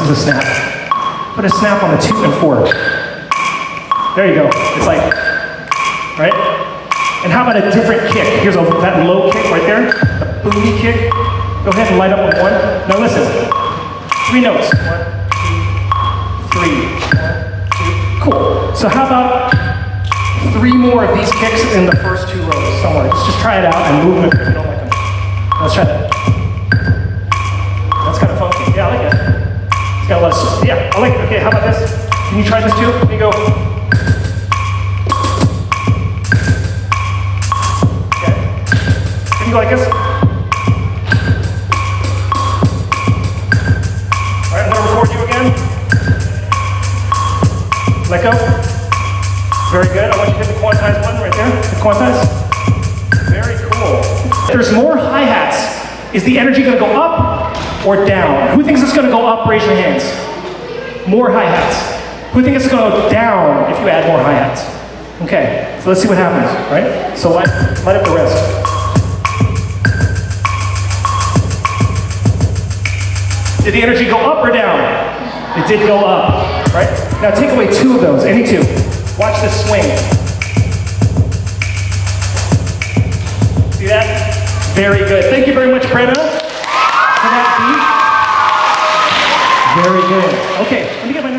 is a snap. Put a snap on the 2 and 4. There you go. It's like, right? And how about a different kick? Here's that low kick right there, the booty kick. Go ahead and light up with 1. Now listen, 3 notes. 1, 2, 3, 1, 2. Cool. So how about 3 more of these kicks in the first 2 rows somewhere? Just try it out and move them if you don't like them. Let's try that. That's kind of funky. Yeah, I like it. It's got a lot of, yeah, I like it. Okay, how about this? Can you try this too? Here you go. Okay. Can you go like this? All right, I'm gonna record you again. Let go. Very good. I want you to hit the quantize button right there. The quantize. Very cool. If there's more hi-hats, is the energy going to go up or down? Who thinks it's going to go up? Raise your hands. More hi-hats. Who thinks it's going to go down if you add more hi-hats? Okay, so let's see what happens, right? So light up the rest. Did the energy go up or down? It did go up, right? Now take away 2 of those, any 2. Watch this swing. See that? Very good. Thank you very much, Brenna, for that beat. Very good. Okay, let me get my